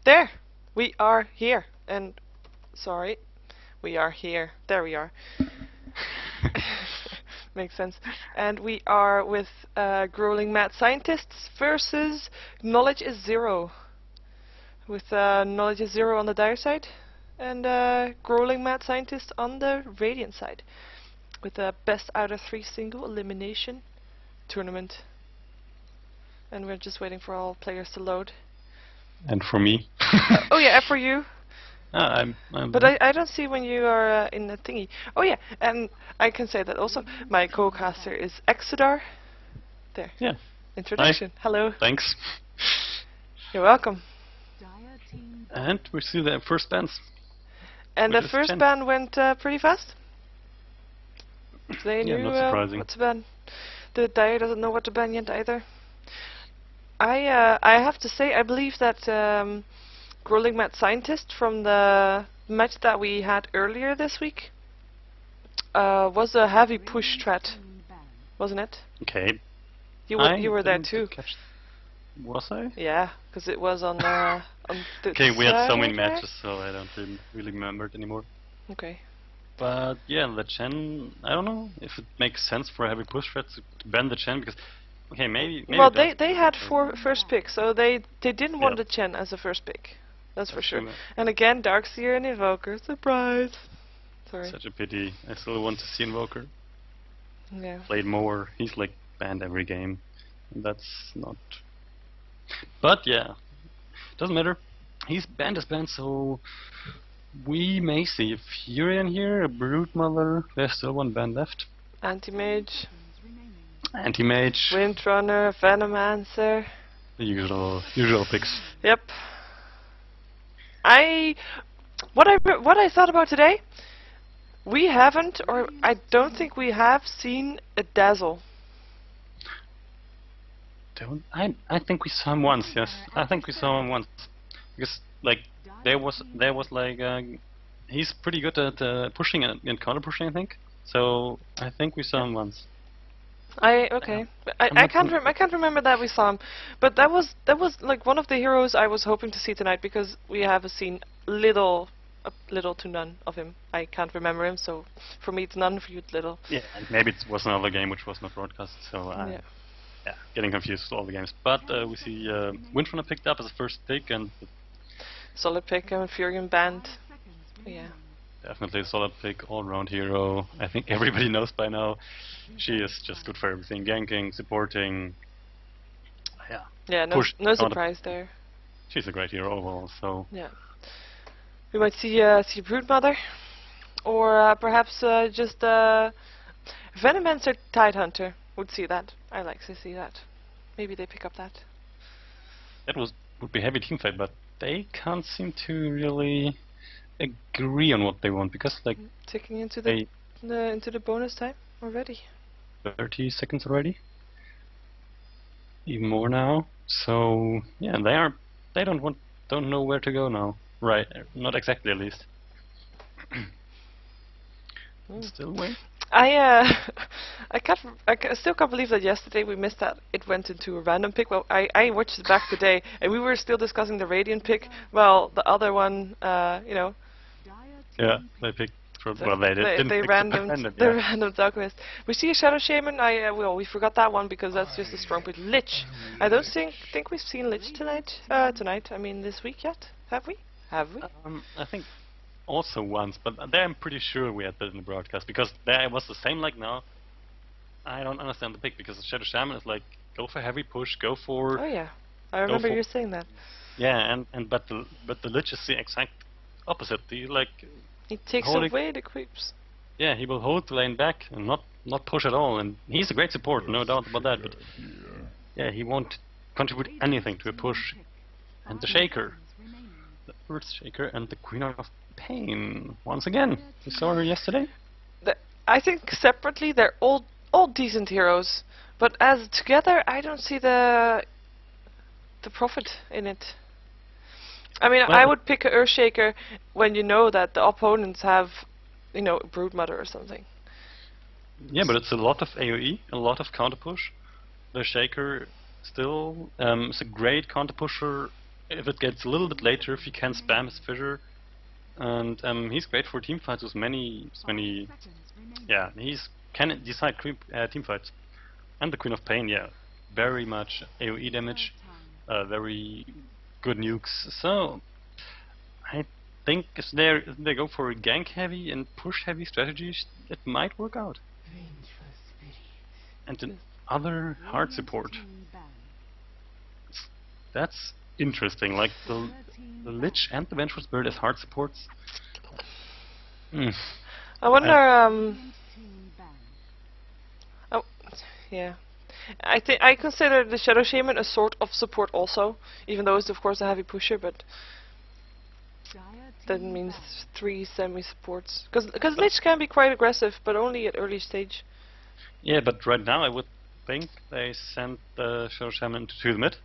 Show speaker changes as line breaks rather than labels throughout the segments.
There! We are here. And, sorry, we are here. There we are. Makes sense. And we are with Growling Mad Scientists versus Knowledge is Zero. With Knowledge is Zero on the dire side, and Growling Mad Scientists on the Radiant side. With a best out of 3 single elimination tournament. And we're just waiting for all players to load.
And for me.
Oh yeah, and for you.
I'm
But I don't see when you are in the thingy. Oh yeah, and I can say that also. My co-caster is Exodar. There.
Yeah.
Introduction.
Hi.
Hello.
Thanks.
You're welcome.
And we see the first bans.
And the first ban went pretty fast. They knew
not surprising.
what to ban. The Dire doesn't know what to ban yet either. I have to say, I believe that Growling Mad Scientist from the match that we had earlier this week was a heavy push threat, wasn't it?
Okay.
You were there too.
Was I?
Yeah, because it was on the
okay, we had so many
Saturday?
matches, so I didn't really remember it anymore.
Okay.
But yeah, the Chen, I don't know if it makes sense for a heavy push threat to ban the Chen, because okay, maybe
well,
it
they had 4 first picks, so they didn't want
Yeah.
the Chen as a first pick. That's for sure.
true.
And again, Darkseer and Invoker, surprise. Sorry.
Such a pity. I still want to see Invoker
Yeah.
played more. He's like banned every game, and that's not. But yeah, doesn't matter. He's banned as banned, so we may see a Furion here, a Broodmother. There's still one band left.
Anti-Mage,
Anti-Mage.
Windrunner, Venomancer.
The usual picks.
Yep. What I thought about today, we haven't, or I don't think we have seen a Dazzle.
I think we saw him once. Yes, I think we saw him once because like there was like he's pretty good at pushing and counter pushing. I think so. I think we saw him once.
Okay. I can't remember that we saw him, but that was like one of the heroes I was hoping to see tonight because we have seen little to none of him. I can't remember him, so for me it's none, for you it's little.
Yeah, and maybe it was another game which was not broadcast. So yeah, getting confused with all the games. But we see Windrunner picked up as a first pick and
Solid pick and Furion banned. Yeah.
definitely a solid pick, all-round hero. I think everybody knows by now. She is just good for everything: ganking, supporting. Yeah.
Yeah, no surprise there.
She's a great hero overall. So.
Yeah. We might see Broodmother, or perhaps just Venomancer Tidehunter. Would see that. I like to see that. Maybe they pick up that.
That would be a heavy team fight, but they can't seem to really agree on what they want because like
ticking into the bonus time already.
30 seconds already, even more now. So yeah, they don't know where to go now. Right, not exactly at least. Still wait.
I still can't believe that yesterday we missed that it went into a random pick. Well, I watched it back today, and we were still discussing the Radiant pick. Well, the other one, you know.
Yeah, they picked. Well, they didn't pick
the random Alchemist. We see a Shadow Shaman. Well, we forgot that one because that's just a strong pick. Lich. I don't think we've seen Lich tonight. I mean this week yet. Have we?
I think. Also once, but there I'm pretty sure we had that in the broadcast because there it was the same like now. I don't understand the pick because the Shadow Shaman is like go for heavy push, go for.
Oh yeah, I remember you saying that.
Yeah, but the Lich is the exact opposite. He
takes away the creeps.
Yeah, he will hold the lane back and not push at all, and he's a great support, no doubt about that. But yeah, he won't contribute anything to a push. And the Shaker, the Earth Shaker, and the Queen of Pain once again. We saw her yesterday.
I think separately they're all decent heroes, but as together I don't see the profit in it. I mean, I would pick a Earthshaker when you know that the opponents have, you know, Broodmother or something.
Yeah, but it's a lot of AoE, a lot of counter push. The Shaker still is a great counter pusher if it gets a little bit later, if he can spam his fissure, and he's great for team fights with many. Yeah, he's can decide team fights. And the Queen of Pain, yeah, very much AoE damage, very good nukes. So I think if they go for a gank heavy and push heavy strategies, it might work out. And then other hard support. That's interesting. Like the Lich and the Vengeful Spirit as hard supports.
I wonder. Oh, yeah. I consider the Shadow Shaman a sort of support also, even though it's of course a heavy pusher, but that means 3 semi-supports. Because Lich can be quite aggressive, but only at early stage.
Yeah, but right now I would think they sent the Shadow Shaman to the mid,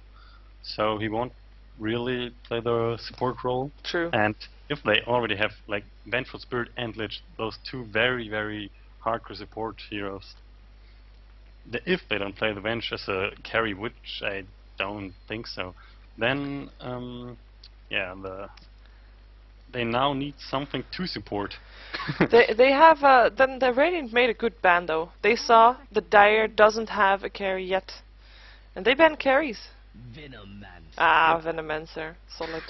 so he won't really play the support role.
True.
And if they already have like Vengeful Spirit and Lich, those two very, very hardcore support heroes, if they don't play the Venge as a carry, which I don't think so, then yeah, they now need something to support.
they have then the Radiant made a good ban though. They saw the Dire doesn't have a carry yet, and they banned carries. Venomancer, solid.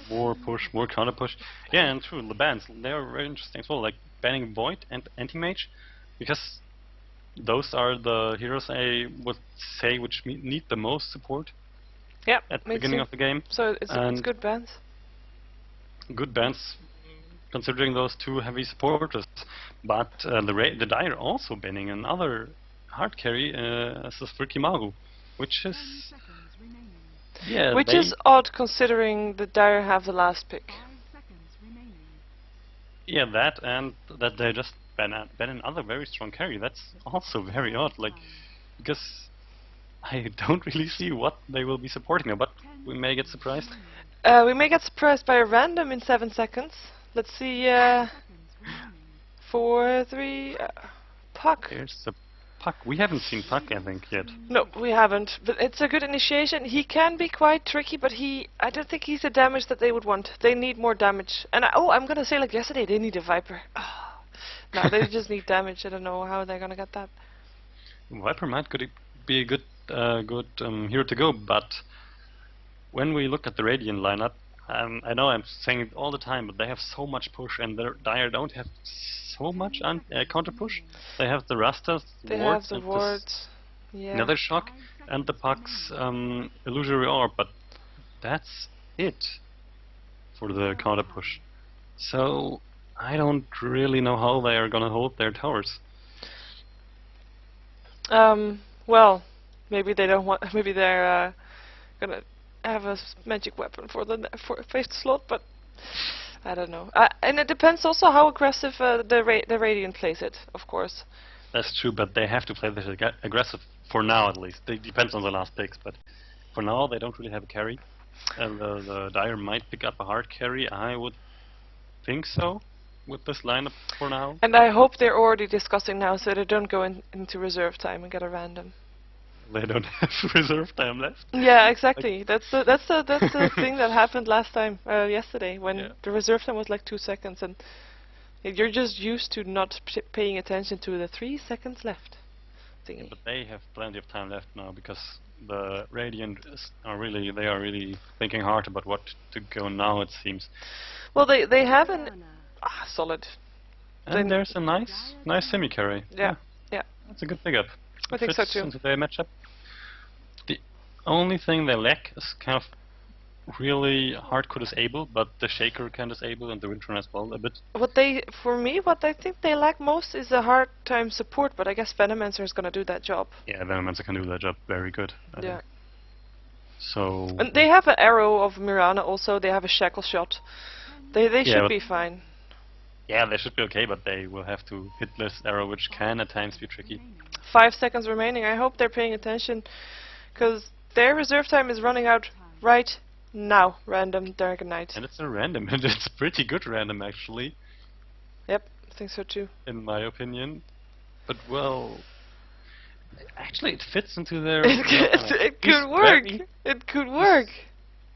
More push, more counter push. Yeah, and true, the bans, they're very interesting as well, like banning Void and Anti-Mage, because those are the heroes I would say which need the most support.
Yeah,
at the beginning of the game.
So it's good bans.
Good bans, considering those two heavy supporters. But the Dire also banning another hard carry as a Freaky Maru, which is
which is odd considering the Dire have the last pick.
Yeah, that and that they just ban another very strong carry. That's also very odd, like, because I don't really see what they will be supporting now, but we may get surprised.
We may get surprised by a random in 7 seconds. Let's see, 4, 3, Puck.
There's the Puck. We haven't seen Puck, I think, yet.
No, we haven't, but it's a good initiation. He can be quite tricky, but I don't think he's the damage that they would want. They need more damage. And I'm gonna say like yesterday, they need a Viper. No, they just need damage. I don't know how they're gonna get that.
Viper might be a good hero to go, but when we look at the Radiant lineup, I know I'm saying it all the time, but they have so much push, and their Dire don't have so much counter push. They have the Rastas,
they have the wards, yeah.
Nether Shock, and the Puck's Illusory Orb, but that's it for the counter push. So I don't really know how they are gonna hold their towers.
Well, maybe they don't want. Maybe they're gonna have a magic weapon for the 5th slot, but I don't know. And it depends also how aggressive the Radiant plays it, of course.
That's true, but they have to play this aggressive for now, at least. It depends on the last picks, but for now they don't really have a carry. The Dire might pick up a hard carry. I would think so with this lineup for now.
And I hope they're already discussing now, so they don't go into reserve time and get a random.
They don't have reserve time left.
Yeah, exactly. That's the thing that happened last time, yesterday, when the reserve time was like 2 seconds, and you're just used to not paying attention to the 3 seconds left thingy.
Yeah, but they have plenty of time left now, because the Radiant are really thinking hard about what to go now, it seems.
Well, they have an solid.
And there's a nice semi carry.
Yeah.
That's a good pickup.
I think so too.
Into their matchup. The only thing they lack is kind of really hardcore disable, but the Shaker can disable and the Windrunner as well a bit. What
I think they lack most is a hard time support, but I guess Venomancer is gonna do that job.
Yeah, Venomancer can do that job very good.
Yeah.
So.
And they have an arrow of Mirana also. They have a shackle shot. They should be fine.
Yeah, they should be okay, but they will have to hit this arrow, which can at times be tricky.
5 seconds remaining. I hope they're paying attention, because their reserve time is running out right now. Random Dragon Knight.
And it's a random, and it's pretty good random, actually.
Yep, I think so too.
In my opinion. But, well, actually it fits into their...
it could work! It could work!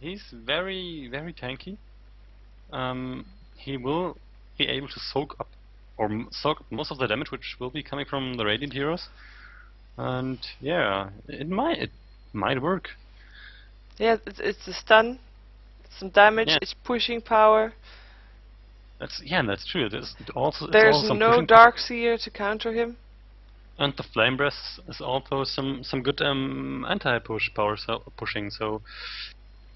he's very, very tanky. He will be able to soak up soak up most of the damage which will be coming from the Radiant heroes. And yeah, it might work.
Yeah, it's a stun, it's some damage,
Yeah.
it's pushing power.
That's true.
There's
it's also some
no
pushing
Dark Seer to counter him.
and the Flame Breath is also some good anti-push power pushing. So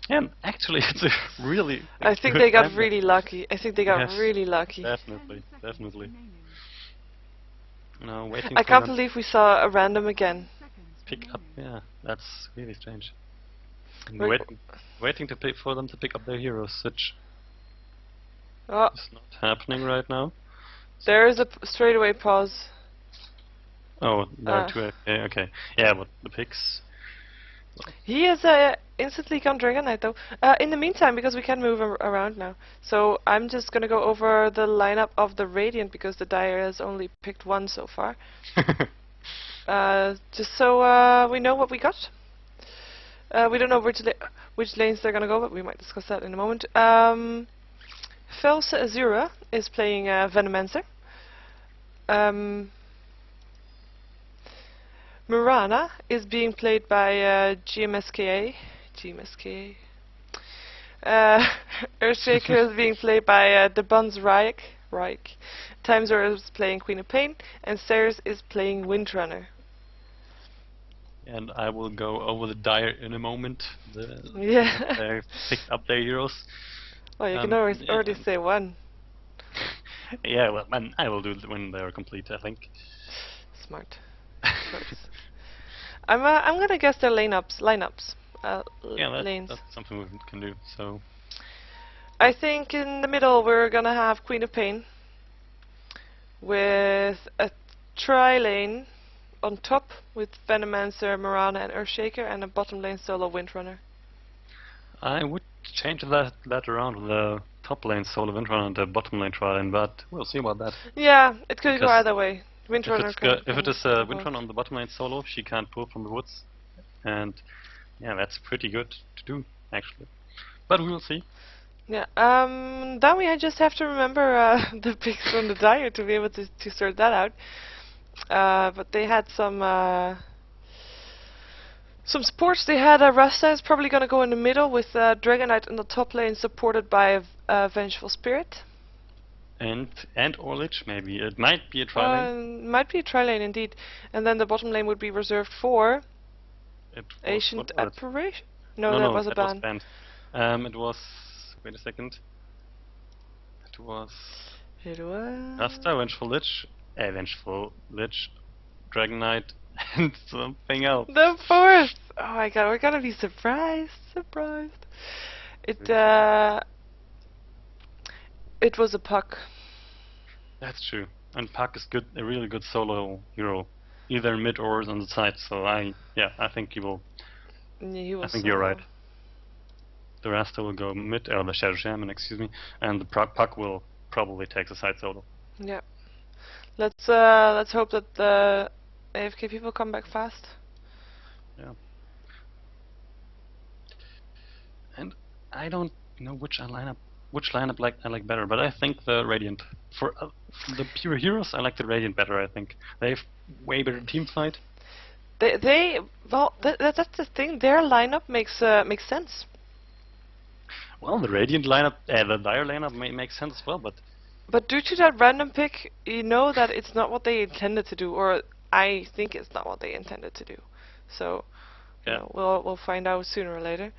yeah, actually, it's a really
I think
good
they got
combo.
really lucky. I think they got
Yes,
really lucky.
definitely. Now waiting
I
for
can't
them
believe we saw a random again.
pick up. Yeah, that's really strange. And
Wait.
waiting for them to pick up their heroes, which
Oh,
is not happening right now.
there is a straightaway pause.
Oh, there are two. Okay. Yeah, but the picks.
He is instantly gone Dragon Knight though. In the meantime, because we can move around now, so I'm just gonna go over the lineup of the Radiant because the Dire has only picked one so far. Just so we know what we got. We don't know which lanes they're gonna go, but we might discuss that in a moment. Felsa Azura is playing Venomancer. Murana is being played by GMS. Earthshaker is being played by the Buns Reich. Timezor is playing Queen of Pain, and Ceres is playing Windrunner.
And I will go over the Dire in a moment.
Yeah.
They picked up their heroes.
Well, you can already say one.
Yeah, well, and I will do it when they are complete, I think.
Smart. I'm gonna guess their lineups. Lanes.
That's something we can do. So
I think in the middle we're gonna have Queen of Pain with a tri-lane on top with Venomancer, Murana and Earthshaker, and a bottom lane solo Windrunner.
I would change that around with the top lane solo Windrunner and the bottom lane tri-lane, but we'll see about that.
Yeah, it could go either way. Windrunner
if it is a Windrunner on the bottom lane solo, she can't pull from the woods, and yeah, that's pretty good to do actually. But we will see.
Yeah. Then we just have to remember the picks from the Dire to be able to sort that out. But they had some supports. They had Rasta is probably gonna go in the middle with Dragon Knight in the top lane, supported by Vengeful Spirit.
And or Lich, maybe. It might be a tri-lane.
Might be a tri-lane indeed. And then the bottom lane would be reserved for Ancient Apparition. No, that was a ban.
Was banned. It was. Wait a second. It was. Rasta, Vengeful Lich, Dragon Knight, and something else.
The fourth! Oh my god, we're gonna be surprised. It was a Puck.
That's true. And Puck is a really good solo hero, either mid or on the side. So I think he will.
Yeah,
I think you're right. The Rasta will go mid, or the Shadow Shaman, excuse me, and the Puck will probably take the side solo.
Yeah. Let's hope that the AFK people come back fast.
Yeah. And I don't know which lineup I like better, but I think the Radiant. For the pure heroes, I like the Radiant better. I think they have way better team fight.
That's the thing. Their lineup makes sense.
Well, the Radiant lineup, the Dire lineup makes sense as well,
but due to that random pick, you know that it's not what they intended to do, or I think it's not what they intended to do. So, you know, we'll find out sooner or later.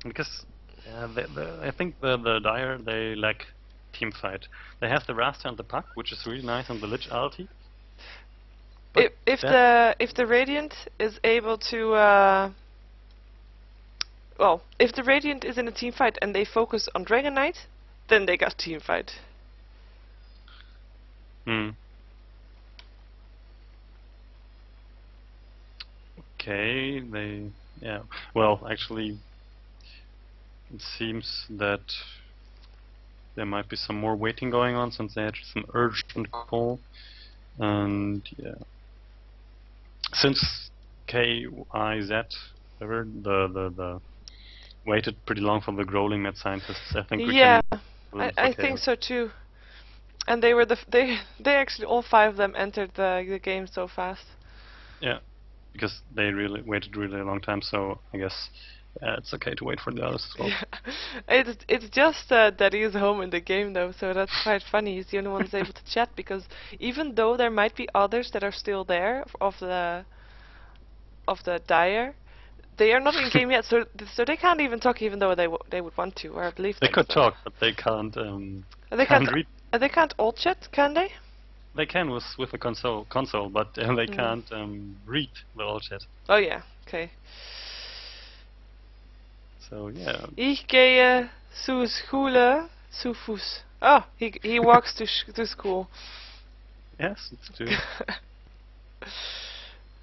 Because I think the Dire, they lack team fight. They have the Rasta and the Puck, which is really nice, and the Lich ulti.
If the Radiant is able to if the Radiant is in a team fight and they focus on Dragon Knight, then they got team fight.
Okay, well, actually, it seems that there might be some more waiting going on since they had some urgent call, and yeah, since KIZ whatever. The waited pretty long for the Growling Mad Scientists. I think we
Yeah,
can lose
I
okay.
think so too. And they were they actually all 5 of them entered the game so fast.
Yeah, because they really waited really a long time. So I guess it's okay to wait for the others as well.
Yeah, it's just that he is home in the game though, so that's quite funny. He's the only one that's able to chat because even though there might be others that are still there of the Dire, they are not in game yet, so they can't even talk, even though they would want to, or I believe
They
that.
could
So.
talk, but they can't.
They
Can't read.
they can't alt chat, can they?
They can with the console, but they can't read the old chat.
Oh yeah, okay.
So yeah.
Ich gehe zur Schule zu Fuß. Oh, he walks to school.
Yes, it's true.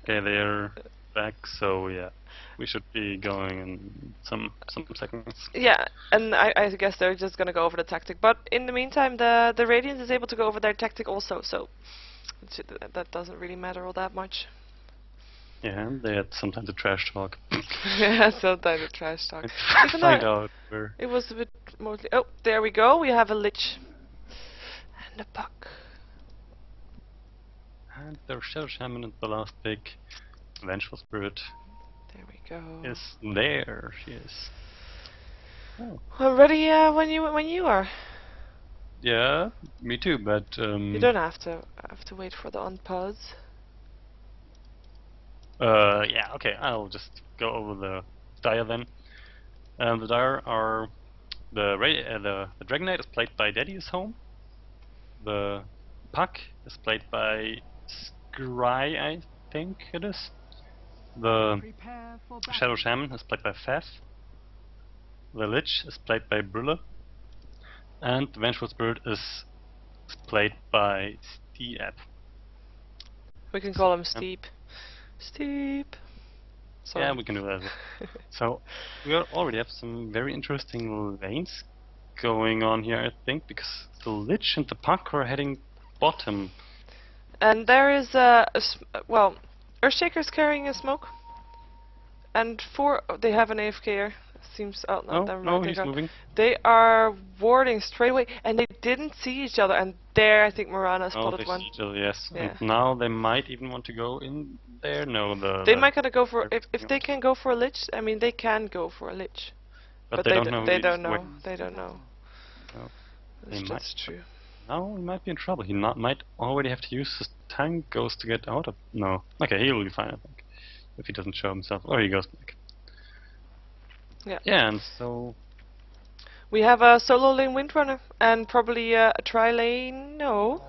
Okay, they're back. So yeah, we should be going in some seconds.
Yeah, and I guess they're just gonna go over the tactic. But in the meantime, the Radiant is able to go over their tactic also, so that doesn't really matter all that much.
Yeah, they had sometimes a trash talk.
Yeah, sometimes a trash talk. Even
Find
though
out where.
it was a bit mostly. Oh, there we go. We have a Lich and a Puck.
And their Shadow Shaman and the last big Vengeful Spirit
There we go.
is there. She is. Oh.
I'm ready when you are.
Yeah, me too. But
You don't have to wait for the unpause.
yeah, okay, I'll just go over the Dire then. The Dire are the Dragon Knight is played by Daddy is Home. The Puck is played by Scry, I think it is. The Shadow Shaman is played by Faf. The Lich is played by Brilla. And the Vengeful Spirit is played by Steep.
We can call him Steep. Steep. Sorry.
Yeah, we can do that. So we already have some very interesting lanes going on here, I think, because the Lich and the Puck are heading bottom.
And there is well, Earthshaker's carrying a smoke. And they have an AFKer. Seems never
No,
mind,
he's moving.
They are warding straight away, and they didn't see each other. And there, I think Morana spotted
they
one.
see each other, yes.
Yeah.
And now they might even want to go in there. No,
They might gonna go for if they can go for a Lich. I mean, they can go for a Lich.
But they don't know.
They don't know. They don't know.
No.
That's true.
Now he might be in trouble. He might already have to use his tank ghost to get out of. No. Okay, he will be fine, I think, if he doesn't show himself. Or he goes back.
Yeah.
Yeah, and so
we have a solo lane Windrunner and probably a tri lane. No,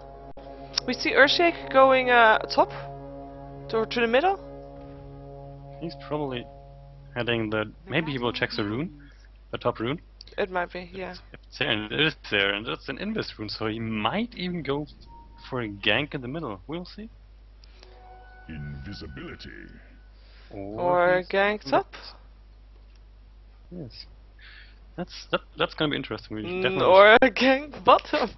we see Earthshake going top to the middle.
he's probably heading the. Maybe he will check the rune, the top rune.
It might be, yeah.
If it's there, and it is there, and it's an Invis rune, so he might even go for a gank in the middle. We'll see.
Invisibility.
Or gank top.
Yes. That's gonna be interesting. We definitely
Or a gank bottom.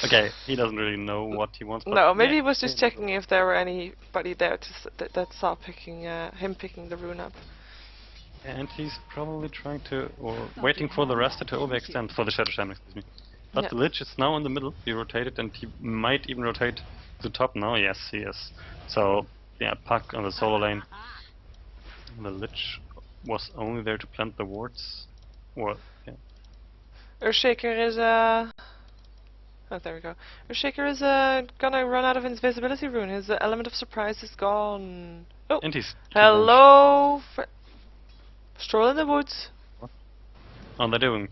Okay, he doesn't really know what he wants. But
No, maybe
yeah,
he was just checking if there were anybody there that saw him picking the rune up.
And he's probably trying to, or waiting for the Rasta to overextend, for the Shadow Shaman, excuse me. But
Yeah.
the Lich is now in the middle. He rotated, and he might even rotate to top now. Yes, he is. So, yeah, Puck on the solo lane. The Lich was only there to plant the wards. Or, yeah.
Earthshaker is oh, there we go. Earthshaker is gonna run out of invisibility rune. His element of surprise is gone. Oh,
And he's...
hello. Stroll in the woods.
What are they doing?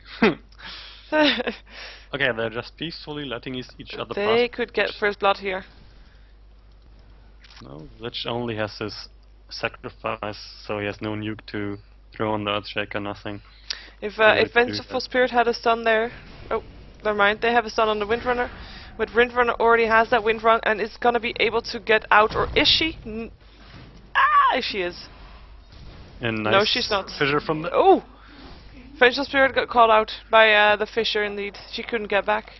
Okay, they're just peacefully letting each other pass.
They could get first blood here.
No, Lich only has his sacrifice, so he has no nuke to throw on the Earthshaker, nothing.
If
Yeah,
if Vengeful Spirit had a stun there, oh, never mind. They have a stun on the Windrunner, but Windrunner already has that Windrun and is gonna be able to get out. Or is she? She is.
And
No,
nice
she's not.
fissure from the...
Oh, Vengeful Spirit got called out by the Fisher. Indeed, she couldn't get back.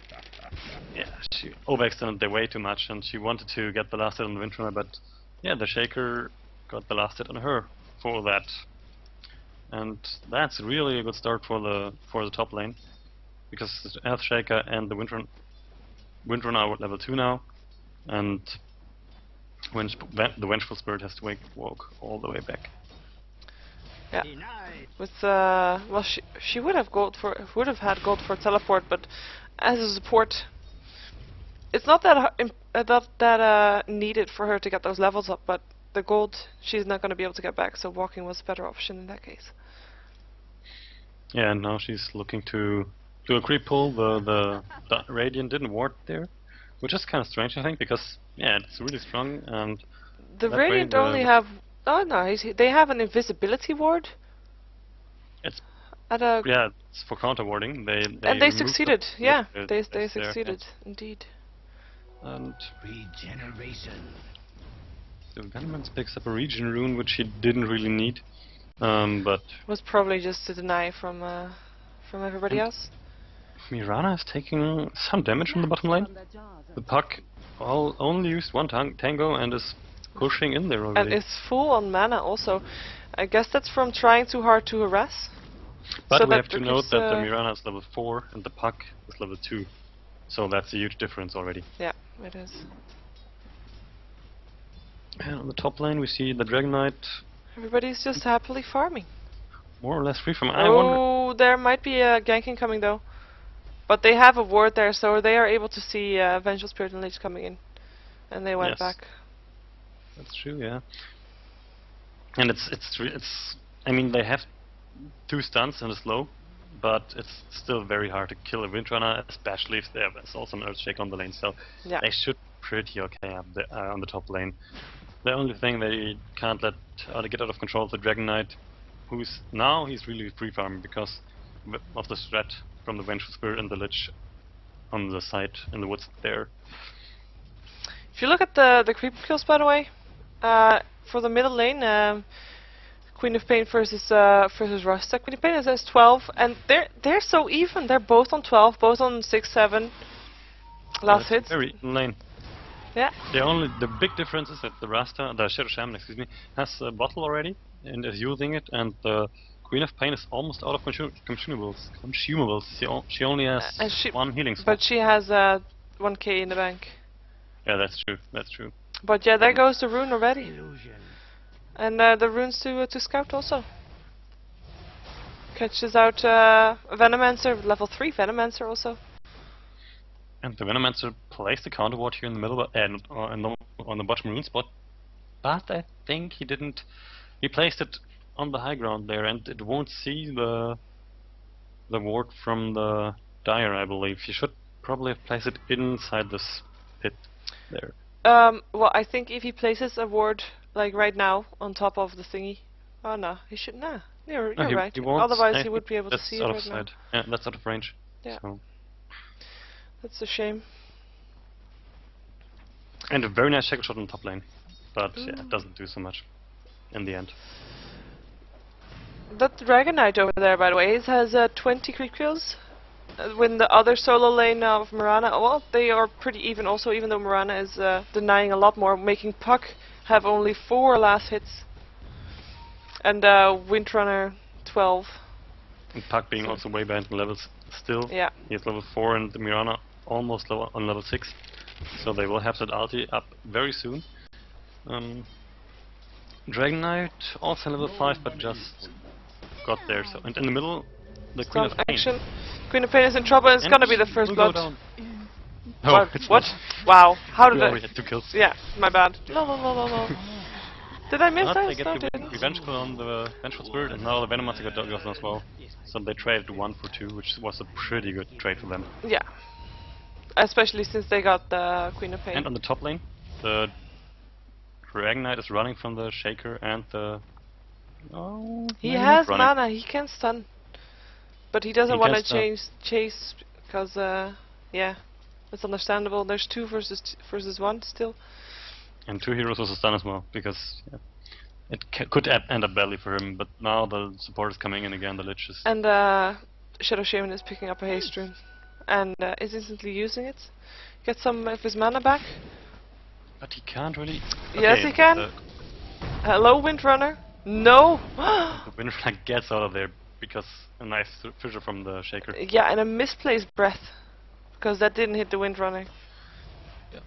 Yeah, she overextended the way too much, and she wanted to get the last hit on the Windrunner, but yeah, the Shaker got the last hit on her for that. And that's really a good start for the top lane, because the Earthshaker and the Windrunner are at level 2 now, and the Vengeful Spirit has to walk all the way back.
Yeah. With well, she would have had gold for teleport, but as a support, it's not that needed for her to get those levels up. But the gold, she's not going to be able to get back, so walking was a better option in that case.
Yeah, and now she's looking to do a creep pull. The Radiant didn't ward there, which is kind of strange, I think, because yeah, it's really strong. And
the Radiant only have they have an invisibility ward.
It's
at a
yeah, it's for counter warding.
And they succeeded. Yeah, they succeeded indeed.
And regeneration. The Venomance picks up a regen rune, which he didn't really need, but
was probably just to deny from everybody else.
Mirana is taking some damage from the bottom lane. The Puck only used one tango and is pushing in there already.
And is full on mana also. I guess that's from trying too hard to harass.
But
so
we have to note that the Mirana is level 4 and the Puck is level 2. So that's a huge difference already.
Yeah, it is.
And on the top lane we see the Dragon Knight.
Everybody's just happily farming.
More or less free from.
There might be a ganking coming though. But they have a ward there, so they are able to see Vengeful Spirit and Lich coming in. And they went back.
That's true, yeah. And it's I mean, they have 2 stuns and a slow, but it's still very hard to kill a Windrunner, especially if there's also an Earthshake on the lane. So they should pretty okay up on the top lane. The only thing they can't let get out of control is the Dragon Knight, he's really free farming because of the threat from the Vengeful Spirit and the Lich on the side in the woods there.
If you look at the creep kills, by the way, for the middle lane, Queen of Pain versus Rasta. Queen of Pain has 12, and they're so even. They're both on 12, both on 6, 7 last hits.
Very even lane.
Yeah.
The big difference is that the Shadow Shaman, has a bottle already and is using it, and the Queen of Pain is almost out of consumables. She only has 1 healing spot.
But she has 1k in the bank.
Yeah, that's true. That's true.
But yeah, there goes the rune already. And the runes to scout also. Catches out Venomancer, level 3 Venomancer also.
And the Venomancer placed the counter ward here in the middle, on the bottom rune spot. But I think he didn't. He placed it on the high ground there, and it won't see the ward from the Dire, I believe. He should probably have placed it inside this pit there.
Well, I think if he places a ward like right now on top of the thingy, oh no, he should You're right. Otherwise, he would be able to see it right now.
Yeah, that's out of range.
Yeah.
So.
That's a shame.
And a very nice shackle shot on top lane, but yeah, it doesn't do so much in the end.
That Dragon Knight over there, by the way, has 20 creep kills. When the other solo lane of Mirana, well, they are pretty even also, even though Mirana is denying a lot more, making Puck have only 4 last hits. And Windrunner 12.
And Puck being also way behind in levels still.
Yeah.
He's level 4 and the Mirana almost on level 6. So they will have that ulti up very soon. Dragon Knight also level 5, but just got there. So, and in the middle, the Queen of Pain.
Queen of Pain is in trouble, and it's gonna be the first blood.
Oh,
what? Wow, how did
I... We had 2 kills.
Yeah, my bad. No. Did I miss that?
They get the Revengeful on the Vengeful Spirit, and now the Venomancer got gotten as well. So they traded 1 for 2, which was a pretty good trade for them.
Yeah. Especially since they got the Queen of Pain.
And on the top lane, the Dragon Knight is running from the Shaker and the... Oh,
he has mana, he can stun. But he doesn't want to chase, because, yeah, it's understandable. There's 2 versus 1 still. And
2 heroes also stun as well, because yeah, it could end up badly for him, but now the support is coming in again, the Lich is...
And Shadow Shaman is picking up a haste rune, and is instantly using it. Get some of his mana back.
But he can't really...
Yes, he can. Hello, Windrunner. No!
The wind flag gets out of there because a nice fissure from the shaker.
Yeah, and a misplaced breath. Because that didn't hit the windrunner.
Yeah,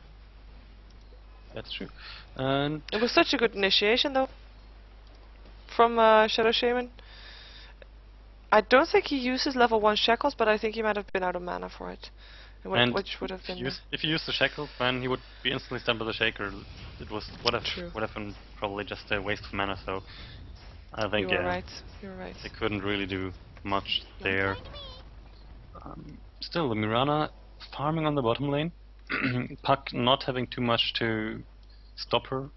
that's true. And
It was such a good initiation though. From Shadow Shaman. I don't think he uses level 1 shackles, but I think he might have been out of mana for it.
and
Which would have been...
if you use the shackle, then he would be instantly stunned by the shaker. It would have been probably just a waste of mana. So I think
You were right. You were right.
they couldn't really do much there. Still, the Mirana farming on the bottom lane. Puck not having too much to stop her.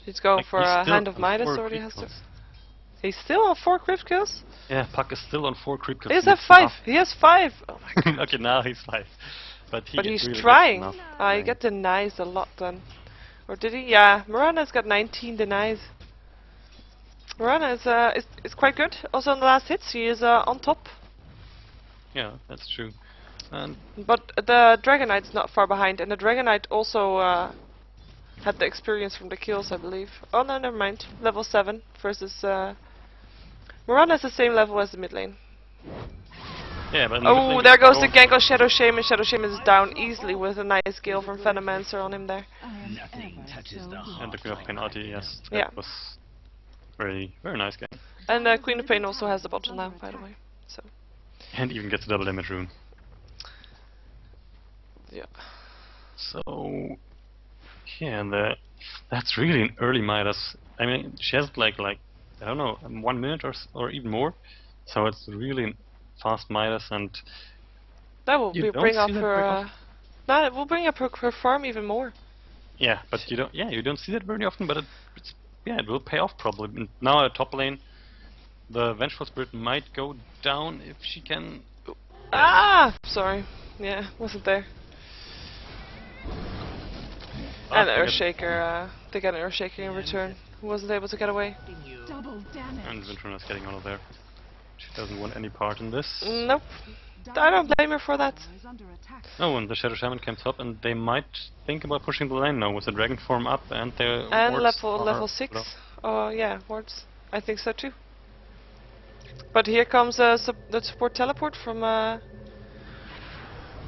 He's going
Like,
for
he's
a
still
Hand of
on
Midas,
4
or he
creep
has to...
kills.
He's still on 4 crit kills?
Yeah, Puck is still on 4 creep kills.
He has 5! He has 5! Oh my god.
Okay, now he's 5. But
He's
really
trying.
gets enough
I
lane.
got denies a lot then. Or did he? Yeah, Mirana's got 19 denies. Mirana is quite good. Also on the last hits, he is on top.
Yeah, that's true. And
But the Dragon Knight's not far behind, and the Dragon Knight also had the experience from the kills, I believe. Oh no, never mind. Level 7 versus Mirana's the same level as the mid lane.
yeah, but in the mid
Oh,
lane
there
you
goes the
don't-
gank on Shadow Shaman. Shadow Shaman is down easily with a nice kill from Venomancer on him there.
Nothing touches the
And the Queen of Pain ulti, yes, that
Yeah.
was very nice game.
And Queen of Pain also has the bottle now, by the way. So
And even gets a double damage rune.
yeah.
So yeah, and that's really an early Midas. I mean, she has like I don't know, 1 minute or even more. So it's really a fast Midas, and
That will
You don't
bring up
see that
her.
very often.
That will bring up her farm even more.
yeah, but you don't see that very often. But it will pay off probably. And now at top lane, the Vengeful Spirit might go down if she can.
Ah, sorry. Yeah, wasn't there. And Earthshaker, they got an Earthshaker in return. Who wasn't able to get away.
double damage.
And Vintruna's getting out of there. She doesn't want any part in this.
Nope. I don't blame her for that.
Oh, and the Shadow Shaman came top, and they might think about pushing the lane now with the Dragon form up and their
And
wards
level
are
6.
low.
Oh yeah, wards. I think so too. But here comes the support teleport from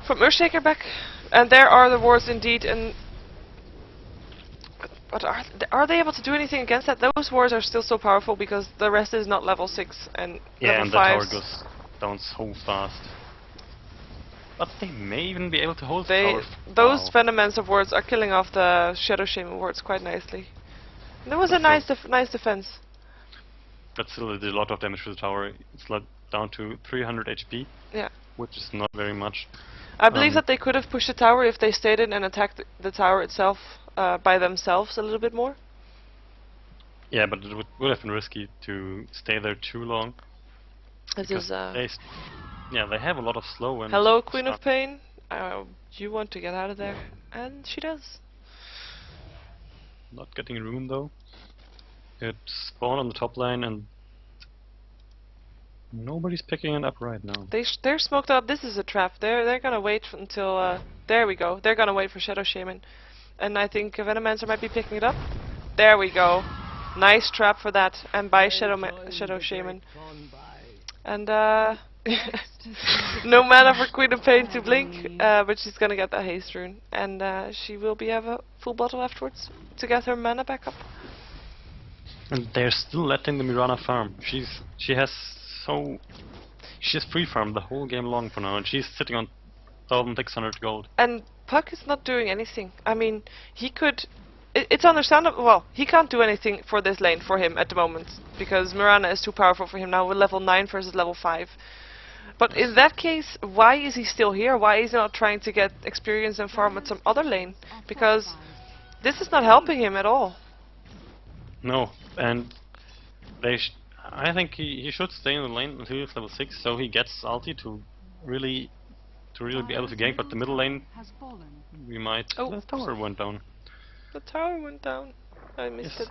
Earthshaker back, and there are the wards indeed. And but are they able to do anything against that? Those wards are still so powerful because the rest is not level 6 and
Yeah,
level
and the tower
5s.
goes down so fast. But they may even be able to hold the
They
tower.
those
Wow.
Venomancer wards are killing off the Shadow Shaman wards quite nicely. And there was a
That's
nice defense.
But still, it did a lot of damage to the tower. It's like down to 300 HP,
Yeah.
which is not very much.
I believe
Um,
that they could have pushed the tower if they stayed in and attacked the tower itself by themselves a little bit more.
Yeah, but it would have been risky to stay there too long.
This
because
is
they have a lot of slow and
hello, Queen of
stuff.
Pain. You want to get out of there, and she does.
Not getting rune though. It spawned on the top lane and nobody's picking it up right now.
They're smoked up. This is a trap. They're gonna wait until there we go. They're gonna wait for Shadow Shaman, and I think Venomancer might be picking it up. There we go. Nice trap for that, and by Shadow Shaman. And no mana for Queen of Pain to blink, but she's gonna get that haste rune, and she will have a full bottle afterwards to get her mana back up.
And they're still letting the Mirana farm. She has free farm the whole game long for now, and she's sitting on 1,600 gold.
And Puck is not doing anything. I mean, he could. It's understandable. Well, he can't do anything for this lane for him at the moment because Mirana is too powerful for him now with level 9 versus level 5. But in that case, why is he still here? Why is he not trying to get experience and farm at some other lane? Because this is not helping him at all.
No, and I think he should stay in the lane until he's level 6, so he gets ulti to really be able to gank. But the middle lane, we might.
Oh.
The tower went down.
The tower went down. I missed
Yes.
it.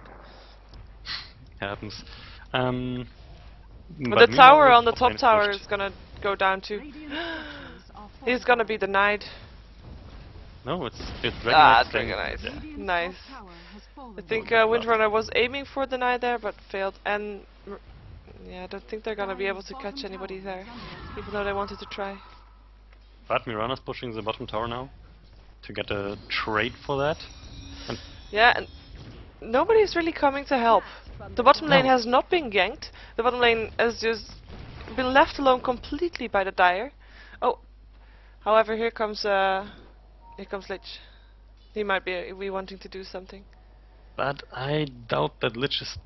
Happens.
But the tower on the top
lane
tower
pushed.
is gonna go down too. He's gonna be denied.
No, it's
Ah,
Dragon Knight
Dragon
staying-
Knight.
yeah.
Nice. I think Windrunner was aiming for deny there, but failed. And yeah, I don't think they're gonna be able to catch anybody there, even though they wanted to try.
But Mirana's pushing the bottom tower now to get a trade for that. And
Yeah, and nobody's really coming to help. The bottom lane
No.
has not been ganked. The bottom lane has just been left alone completely by the Dire. Oh, however, here comes Lich. He might be wanting to do something.
but I doubt that Lich is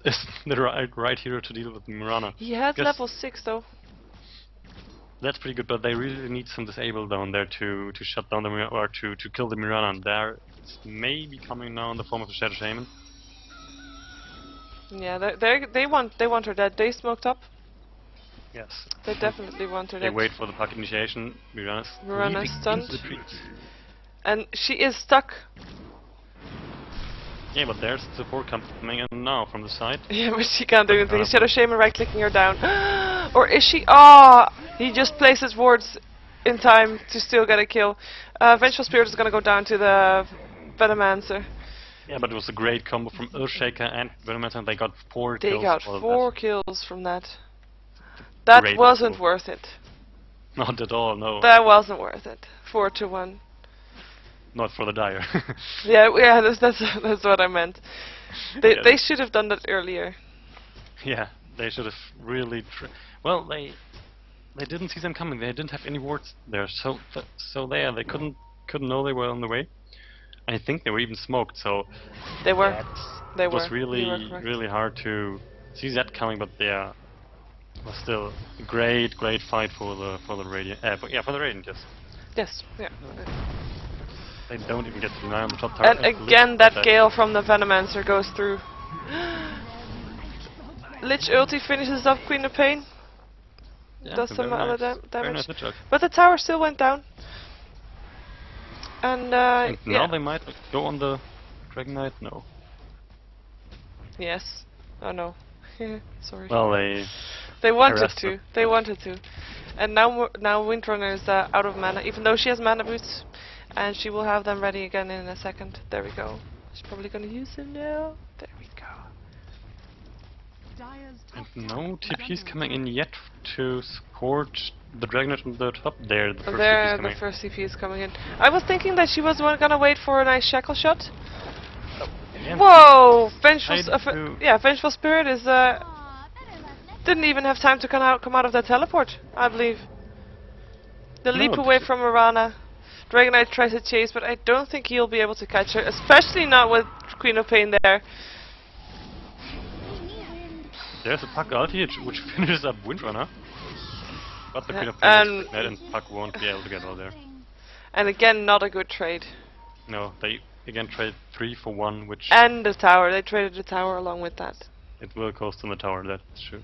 the right hero to deal with Mirana.
He had
Because
level 6 though.
that's pretty good, but they really need some disable down there to shut down the Mirana, or to kill the Mirana. And there it's maybe coming now in the form of a Shadow Shaman.
Yeah, they want her dead. They smoked up.
Yes.
They definitely want her
They
dead.
wait for the puck initiation. Mirana's
Mirana's
leaping
stunned.
into the trees.
And she is stuck.
Yeah, but there's support coming in now from the side.
Yeah, but she can't do anything.
Uh,
Shadow Shaman right clicking her down. Or is she? Ah! He just places wards in time to still get a kill. Vengeful Spirit is gonna go down to the Venomancer.
Yeah, but it was a great combo from Earthshaker and Venomancer, and they got 4
They
kills.
got
out of
4 kills from that. That
Great
wasn't
combo.
worth it.
Not at all, no.
That wasn't worth it. 4 to 1.
Not for the Dire.
Yeah, that's what I meant. They
Yeah,
they should have done that earlier.
yeah, they should have really. Well, they didn't see them coming. They didn't have any wards there, so they couldn't know they were on the way. I think they were even smoked. So
They were. They
it
were.
was
You were
really
correct.
hard to see that coming. But yeah, it was still a great fight for the Radiant. For the Radiant, yes.
Yes. Yeah.
They don't even get to deny on the top tower.
And again, that gale from the Venomancer goes through. Lich ulti finishes off Queen of Pain.
Yeah,
Does some
very
other
nice. Very
damage.
nice Lich ult.
But the tower still went down. And
And now
yeah.
they might go on the Dragon Knight. No.
Yes. Oh no. Sorry.
Well,
They wanted
harassed
to.
them.
They wanted to. And now Windrunner is out of mana, even though she has mana boots, and she will have them ready again in a second. There we go. She's probably gonna use them now. There we go.
And no TP's coming in yet to support the Dragon Knight on the top there. The first TP
There,
is
the
coming.
first CP is coming in. I was thinking that she was gonna wait for a nice shackle shot.
Yeah.
Whoa! Vengeful,
I do.
Vengeful Spirit is didn't even have time to come out of that teleport, I believe. The
No,
leap away from Mirana. Dragon Knight tries to chase, but I don't think he'll be able to catch her, especially not with Queen of Pain there.
There's a Puck ulti which finishes up Windrunner. But the
Yeah,
Queen of Pain
and-
is dead and Puck won't be able to get out there.
And again, not a good trade.
No, they again trade 3 for 1, which
And the tower, they traded the tower along with that.
it will cost them the tower, that's true.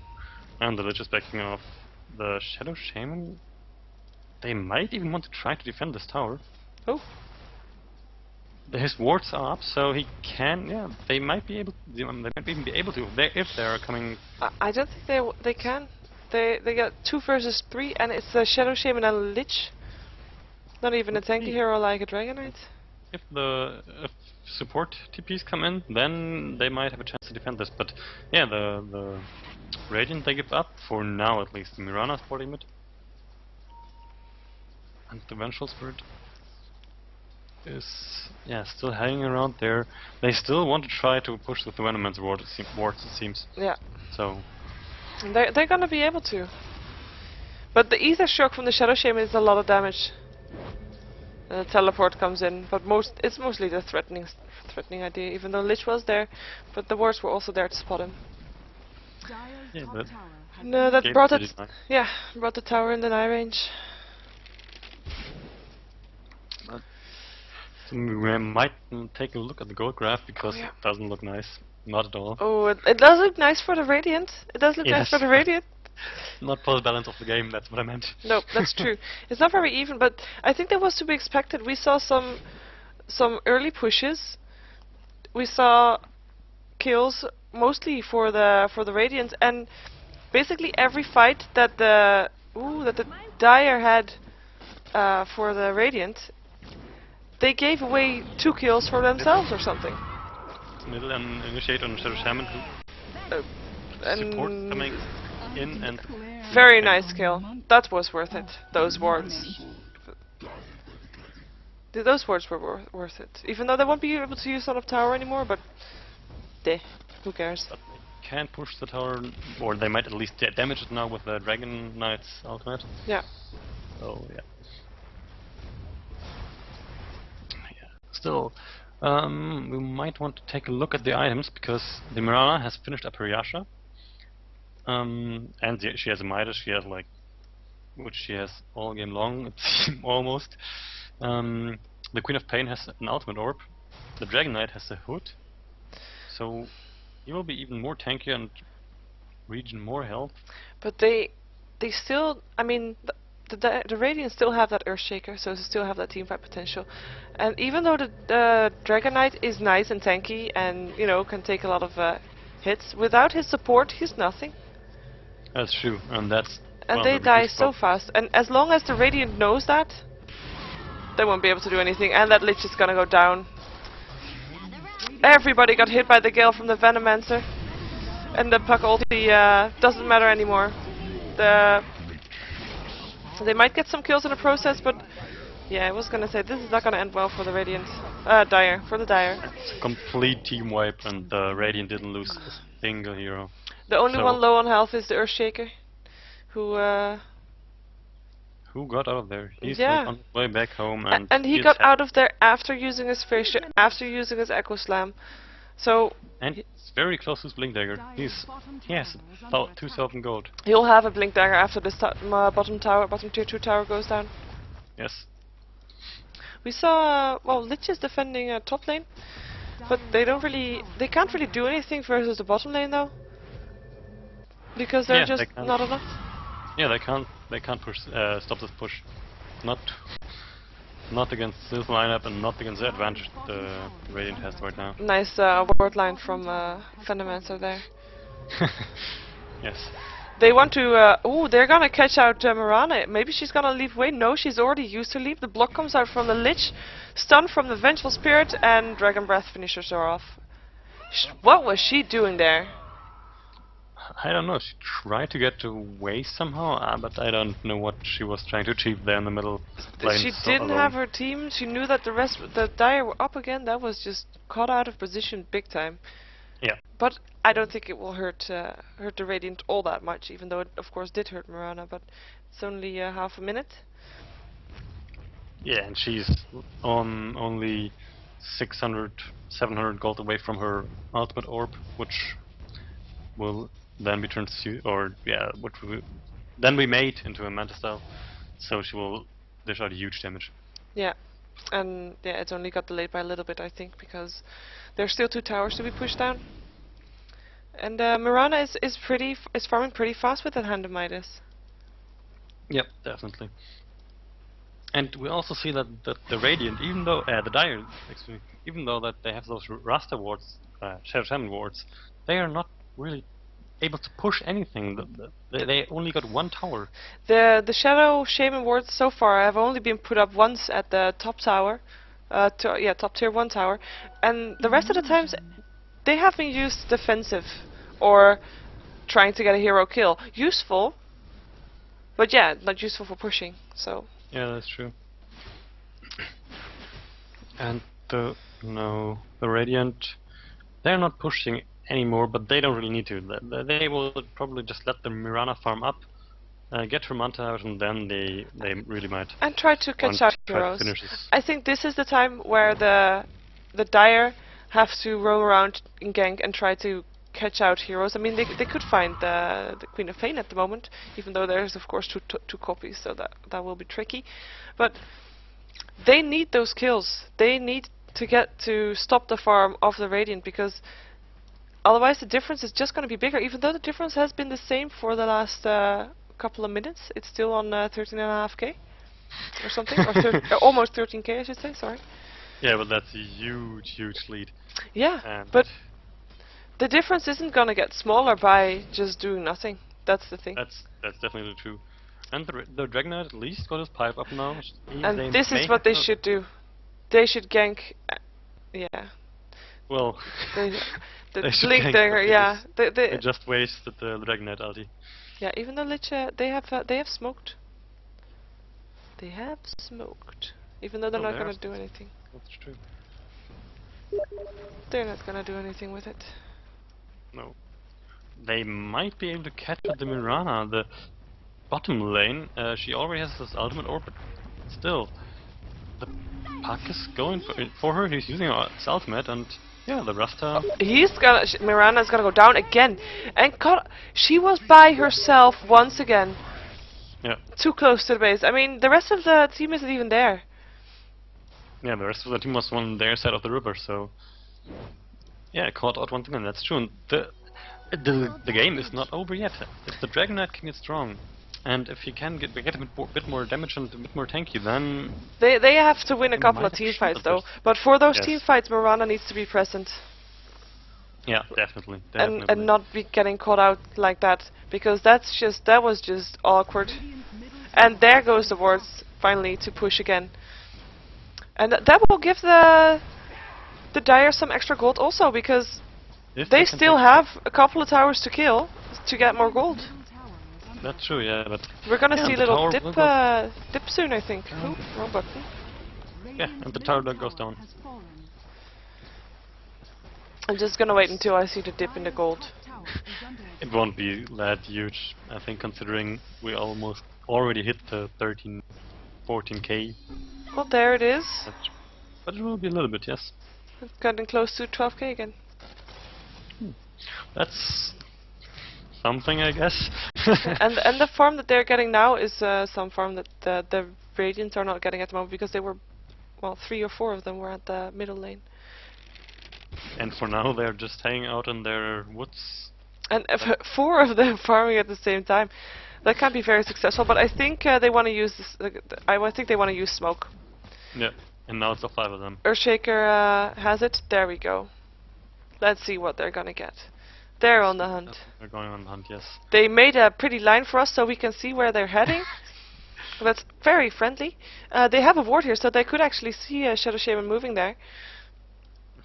And the Lich is backing off. The Shadow Shaman, they might even want to try to defend this tower.
Oh.
His wards are up, so he can. Yeah, they might be able. They might even be able to if they are coming.
I don't think they can. They got 2 versus 3, and it's a Shadow Shaman and a Lich. Not even a tanky hero like a Dragon Knight.
If support TPs come in, then they might have a chance to defend this. But yeah, the Radiant they give up for now at least. The Mirana's body mid, and the Vengeful Spirit is still hanging around there. They still want to try to push with the Venomancer wards, it seems.
Yeah.
So
They're gonna be able to. But the Ether Shock from the Shadow Shaman is a lot of damage. And the teleport comes in, but it's mostly the threatening idea, even though Lich was there, but the wards were also there to spot him.
yeah, but
No, that
Gave
brought
it
it.
to deny.
Yeah, brought the tower in the eye range.
So we might take a look at the gold graph because
yeah.
it doesn't look nice. Not at all.
Oh, it does look nice for the Radiant. It does look nice
Yes.
for the Radiant.
Not for the balance of the game, that's what I meant.
No, that's true. It's not very even, but I think that was to be expected. We saw some early pushes. We saw kills mostly for the Radiant, and basically every fight that the Dire had for the Radiant, they gave away 2 kills for themselves or something.
middle and initiate on Shadow Shaman who support
And
coming in and
very nice kill. That was worth it. Those wards. Those wards were worth it. Even though they won't be able to use on a tower anymore, but who cares?
but they can push the tower, or they might at least damage it now with the Dragon Knight's ultimate.
Yeah.
So yeah. Still, we might want to take a look at the items because the Mirana has finished up her Yasha. And she has a Midas. She has like, which she has all game long. It seems almost. The Queen of Pain has an ultimate orb. The Dragon Knight has a hood. So he will be even more tanky and regen more health.
But they still, I mean, the Radiant still have that Earthshaker, so they still have that teamfight potential. And even though the Dragon Knight is nice and tanky and, you know, can take a lot of hits, without his support, he's nothing.
That's true, and that's.
And
one
they
of the
die
biggest
so fast. And as long as the Radiant knows that, they won't be able to do anything. And that Lich is gonna go down. Everybody got hit by the Gale from the Venomancer. And the Puck ulti doesn't matter anymore. They might get some kills in the process, but yeah, I was gonna say this is not gonna end well for the Radiant. Dire, for the Dire.
It's a complete team wipe, and the Radiant didn't lose a single hero.
The only
So-
one low on health is the Earthshaker, who
Who got out of there? He's
Yeah.
like on his way back home,
and he
he's
got
happy.
out of there after using his Fisher, after using his Echo Slam. So
And it's very close to his Blink Dagger. He has about 2,000 gold.
he'll have a Blink Dagger after this bottom tier 2 tower goes down.
Yes.
We saw well, Lich is defending top lane, but they can't really do anything versus the bottom lane though, because they're
Yeah,
just
they can't.
not enough.
Yeah, they can't push, stop this push. Not against this lineup and not against the advantage the Radiant has right now.
Nice word line from Venomancer there.
Yes.
They want to. They're gonna catch out Mirana. Maybe she's gonna leave away. No, she's already used to leave. The block comes out from the Lich, stun from the Vengeful Spirit, and Dragon Breath finishes her off. What was she doing there?
I don't know. She tried to get away somehow, but I don't know what she was trying to achieve there in the middle lane.
She
so
didn't
alone.
have her team. She knew that the Dire were up again. That was just caught out of position big time.
Yeah.
But I don't think it will hurt the Radiant all that much, even though it of course did hurt Mirana. But it's only half a minute.
Yeah, and she's on only 600, 700 gold away from her ultimate orb, which will then be turned to, then be made into a Manta style, so she will dish out huge damage.
Yeah, and yeah, it's only got delayed by a little bit, I think, because there's still 2 towers to be pushed down. And Mirana is farming pretty fast with that Hand of Midas.
Yep, definitely. And we also see that the Radiant, even though the Dire, excuse me, even though that they have those Rasta wards, Shadow Shaman wards, they are not really able to push anything. They only got 1 tower.
The Shadow Shaman wards so far have only been put up once at the top tower, top tier 1 tower, and the rest of the times they have been used defensive or trying to get a hero kill. Useful, but yeah, not useful for pushing. So
Yeah, that's true. And the Radiant, they're not pushing anymore, but they don't really need to. They will probably just let the Mirana farm up, get her Manta out, and then they really might.
and try to catch
want
out
to try to
heroes.
finish this.
I think this is the time where the Dire have to roam around in gank and try to catch out heroes. I mean, they could find the Queen of Pain at the moment, even though there's of course two copies, so that will be tricky. But they need those kills. They need to stop the farm of the Radiant, because otherwise the difference is just going to be bigger. Even though the difference has been the same for the last couple of minutes, it's still on 13.5k or something, or almost 13k, I should say. Sorry.
Yeah, but that's a huge lead.
Yeah,
And
but the difference isn't going to get smaller by just doing nothing. That's the thing.
that's definitely true. And the Dragon Knight at least got his pipe up now.
And this is what they should do. They should gank. Yeah,
Well,
They
they should
blink
gank,
there,
but
yeah.
they just wasted the Dragonet ulti.
Yeah, even though Lich, they have smoked. They have smoked. Even though they're
Oh,
not
they
gonna
are
do anything.
That's true.
They're not gonna do anything with it.
No. They might be able to catch up the Mirana. The bottom lane, she already has this ultimate orb, but still. The Puck is going for her, he's using his ultimate, and yeah, the Rasta...
Mirana's gonna go down again. And God, she was by herself once again.
Yeah.
Too close to the base. I mean, the rest of the team isn't even there.
Yeah, the rest of the team was on their side of the river, so... Yeah, caught out once again, that's true. And the game is not over yet. If the Dragonet can get strong, and if he can get a bit more damage and a bit more tanky, then...
They have to win a
They
couple
might
of
have
team
shot
fights
at
though.
this.
But for those
Yes.
team fights, Mirana needs to be present.
Yeah, definitely.
And not be getting caught out like that, because that was just awkward. And there goes the wards finally to push again. And that will give the Dire some extra gold also, because
If
they
can
still
take-
have a couple of towers to kill to get more gold.
That's true, yeah, but...
We're gonna
Yeah,
see a
the
little
tower
dip
will go-
dip soon, I think. Ooh, wrong button.
Yeah, and the tower goes down.
I'm just gonna wait until I see the dip in the gold.
It won't be that huge, I think, considering we almost already hit the 13, 14k.
Well, there it is.
But it will be a little bit, yes.
It's getting close to 12k again.
That's something, I guess.
and the farm that they're getting now is some farm that the Radiants are not getting at the moment, because they were, well, 3 or 4 of them were at the middle lane.
And for now, they're just hanging out in their woods.
And 4 of them farming at the same time. That can be very successful, but I think they want to use this. I think they want to use smoke.
Yeah, and now it's the 5 of them.
Earthshaker has it. There we go. Let's see what they're gonna get. They're on the hunt.
They're going on the hunt, yes.
They made a pretty line for us so we can see where they're heading. That's very friendly. They have a ward here, so they could actually see Shadow Shaman moving there.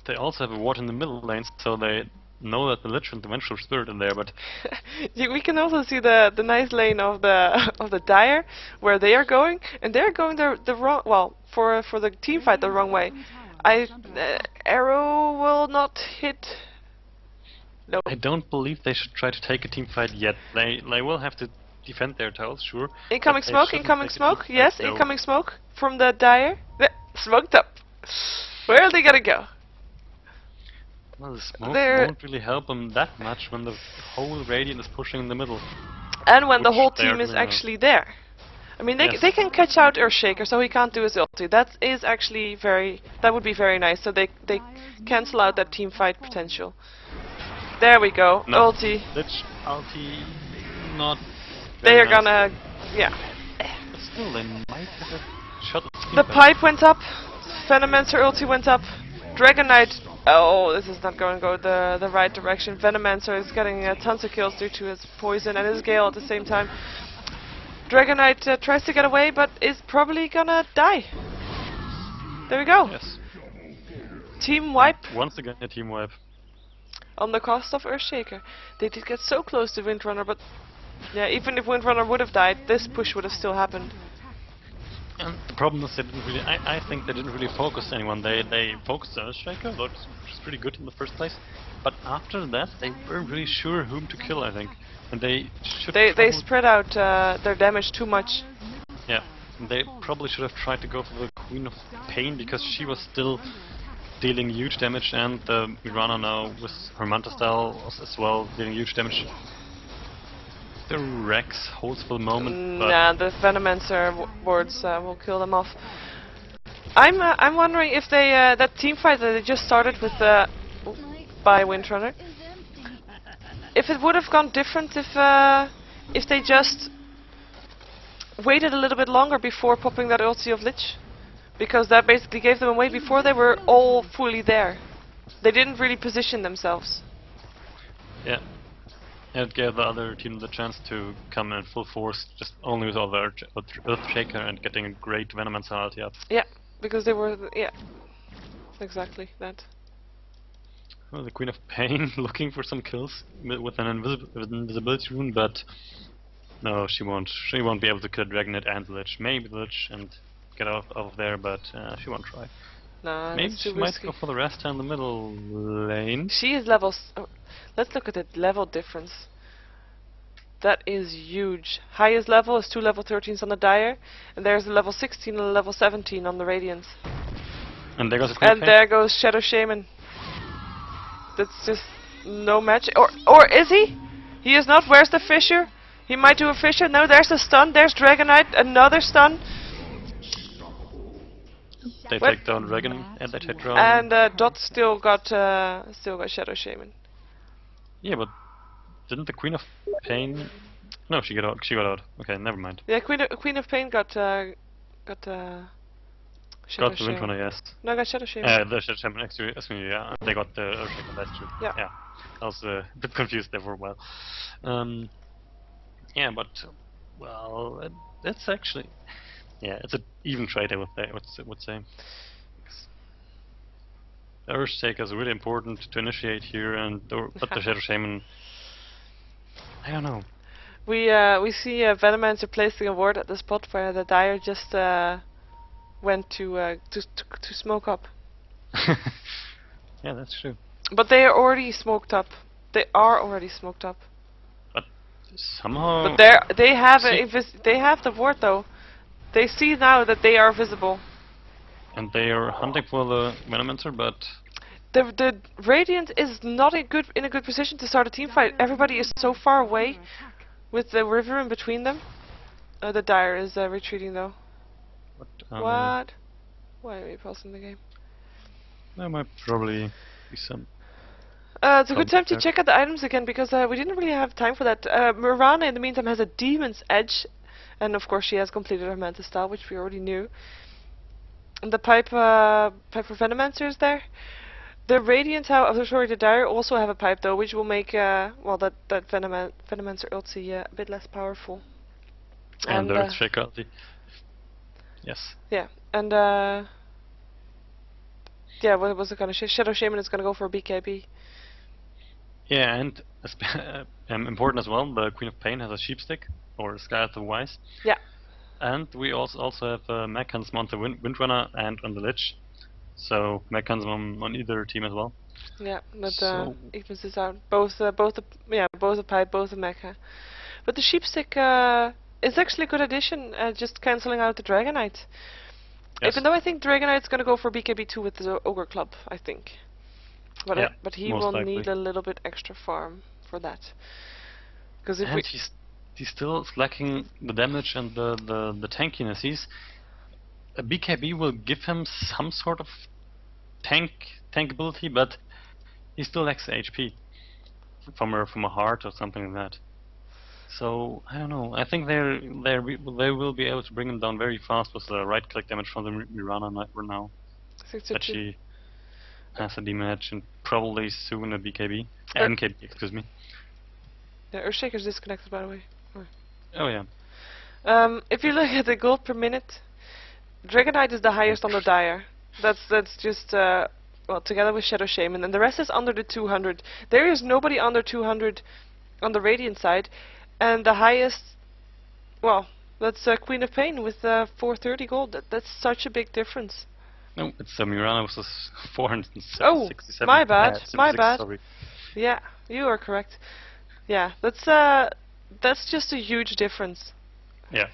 They also have a ward in the middle lanes, so they know that the Lich and the Vengeful Spirit are there, but...
We can also see the nice lane of the Dire, where they are going, and they're going the wrong... Well, for the team fight, the wrong way. Arrow will not hit... No.
I don't believe they should try to take a team fight yet. They will have to defend their tiles, sure.
Incoming
but they
smoke,
shouldn't
incoming
take a
smoke,
team
yes,
fight, no.
incoming smoke from the Dire. Smoked up. Where are they gonna go?
Well, the smoke
They're-
won't really help them that much when the whole Radiant is pushing in the middle.
And when the
Which
whole
they are
team is
doing now.
actually there. I mean,
Yes.
they can catch out Earthshaker, so he can't do his ulti. That is actually that would be very nice, so they cancel out that team fight potential. There we go,
No.
ulti.
Lich ulti, not
They
very
are
nice.
gonna, yeah.
But still, they might have a shot at team
The
fight.
pipe went up, Venomancer ulti went up, Dragon Knight, oh, this is not going to go the right direction. Venomancer is getting tons of kills due to his poison and his Gale at the same time. Dragon Knight tries to get away, but is probably gonna die. There we go.
Yes.
Team wipe
Once again, a team wipe.
on the cost of Earthshaker. They did get so close to Windrunner, but yeah, even if Windrunner would have died, this push would have still happened.
And the problem is they didn't really... I think they didn't really focus anyone. They focused on Earthshaker, which was pretty good in the first place. But after that, they weren't really sure whom to kill, I think. And they should...
They spread out their damage too much.
Yeah, and they probably should have tried to go for the Queen of Pain, because she was still dealing huge damage, and the Mirana now with her Manta style was as well dealing huge damage. The Rex holds for the moment, but
Nah, the Venomancer wards will kill them off. I'm wondering if they that team fight that they just started with by Windrunner, if it would have gone different if they just waited a little bit longer before popping that ulti of Lich, because that basically gave them away before they were all fully there. They didn't really position themselves.
yeah. It gave the other team the chance to come in full force, just only with all the Earthshaker and getting a great Venomancer ulti up.
Yeah, because they were yeah, exactly that.
Well, the Queen of Pain looking for some kills with an invisibility rune, but no, she won't. She won't be able to kill Dragonet and the Lich. Maybe the Lich and get out of there, but she won't try.
Nah,
Maybe
that's
she
too
might
risky.
go for the rest in the middle lane.
She is levels. Oh, let's look at the level difference. That is huge. Highest level is 2 level 13s on the Dire, and there's a level 16 and a level 17 on the Radiants.
And there goes the Queen of
And
Pain.
there goes Shadow Shaman. That's just no match. Or is he? He is not. Where's the Fissure? He might do a Fissure. No, there's the stun. There's Dragonite. Another stun.
They
What?
take down Dragon and they take down.
And Dot still got Shadow Shaman.
Yeah, but didn't the Queen of Pain? No, she got out. She got out. Okay, never mind.
Yeah, Queen of Pain got Shadow
Got the
Shaman.
Wind Runner, yes.
No, got Shadow Shaman.
The Shadow Shaman next to me, yeah. They got the Earthshaker, that's true.
Yeah.
Yeah. I was a bit confused there for a while. Yeah, but well, it's actually, yeah, it's an even trade. I would say. The Earthshaker is really important to initiate here, but the Shadow Shaman, I don't know.
We see Venomancer placing a ward at the spot where the Dire just went to smoke up.
Yeah, that's true.
But they are already smoked up. They are already smoked up.
But somehow.
But they have
See-
they have the ward though. They see now that they are visible.
And they are hunting for the Venomancer, but
The Radiant is not in a good position to start a team fight. Everybody is so far away with the river in between them. The Dire is retreating though. What? Why are we pausing the game?
There might probably be some.
It's a good time
Contact
to
there.
check out the items again because we didn't really have time for that. Mirana in the meantime has a Demon's Edge, and of course she has completed her Mantis style, which we already knew. And the Piper Venomancer is there. The Radiant, the Dire also have a pipe though, which will make well that Venomancer ulti a bit less powerful.
And the Earthshaker ulti. Yes.
Yeah, and yeah, what was it gonna say? Shadow Shaman is gonna go for a BKB.
Yeah, and important as well, the Queen of Pain has a sheep stick, or Sky of the Wise.
Yeah.
And we also have Mechanism on the Windrunner and on the Lich. So Mechanism on either team as well.
Yeah, that
So-
evens this out. Both the pipe, both the mecha. But the sheepstick is actually a good addition, just cancelling out the Dragonite.
Yes.
Even though I think Dragonite's gonna go for BKB2 with the Ogre Club, I think. But
Yeah,
but he
most
will
likely.
need a little bit extra farm for that. Because if
And
we
he's still lacking the damage and the tankiness. A BKB will give him some sort of tankability, but he still lacks HP from a heart or something like that. So I don't know. I think they will be able to bring him down very fast with the right click damage from the Mirana now.
I think so
That
too.
she has a demon edge and probably soon a BKB.
Er-
MKB, excuse me.
Yeah, Earthshaker's disconnected by the way.
Oh yeah.
If you look at the gold per minute, Dragonite is the highest on the Dire. That's just well, together with Shadow Shaman, and the rest is under the 200. There is nobody under 200 on the Radiant side, and the highest, well, that's Queen of Pain with 430 gold. That's such a big difference.
No, it's Mirana versus 467.
Oh, my bad, my
76,
bad.
sorry.
Yeah, you are correct. Yeah, that's just a huge difference.
Yeah,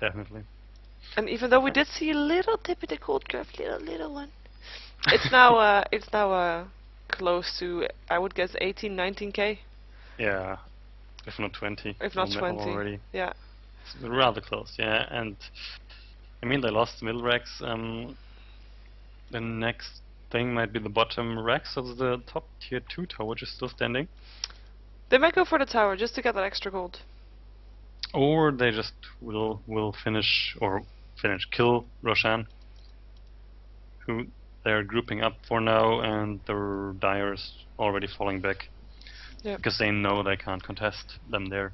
definitely.
And even though we did see a little dip in the gold curve, little one, it's now close to, I would guess, 18, 19k,
Yeah, if not 20.
if not 20.
Already.
Yeah.
It's rather close, yeah. And I mean, they lost middle racks. The next thing might be the bottom racks of the top tier 2 tower, which is still standing.
They might go for the tower just to get that extra gold.
Or they just will kill Roshan, who they're grouping up for now, and their Dire is already falling back.
Yep.
Because they know they can't contest them there.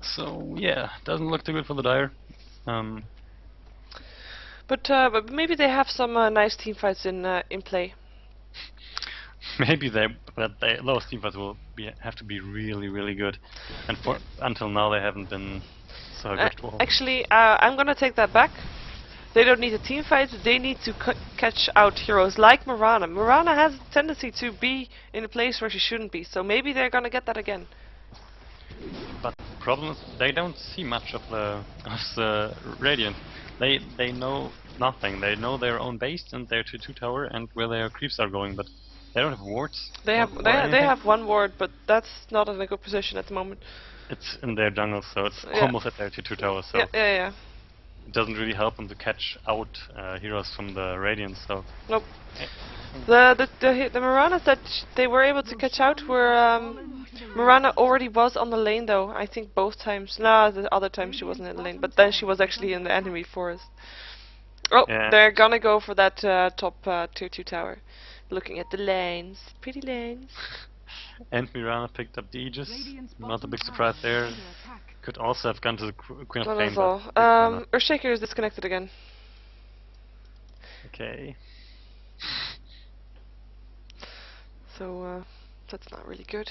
So yeah, doesn't look too good for the Dire.
But maybe they have some nice team fights in play.
maybe those teamfights will have to be really good, and until now they haven't been so good at all.
Actually, I'm gonna take that back. They don't need a team fight, they need to catch out heroes like Mirana. Mirana has a tendency to be in a place where she shouldn't be, so maybe they're gonna get that again.
But the problem is they don't see much of the Radiant. They know nothing. They know their own base and their 2-2 tower and where their creeps are going, but they don't have wards.
They have one ward, but that's not in a good position at the moment.
It's in their jungle, so it's almost at their 2-2 tower, so
yeah.
It doesn't really help them to catch out heroes from the Radiant, so...
Nope. The Miranas that they were able to catch out were... Mirana already was on the lane though, I think both times. Nah, the other time she wasn't in the lane, but then she was actually in the enemy forest. Oh, they're gonna go for that top tier 2 tower. Looking at the lanes. Pretty lanes.
And Mirana picked up the Aegis. Not a big surprise there. Could also have gone to the Queen of Pain.
Earthshaker is disconnected again.
Okay.
So, that's not really good.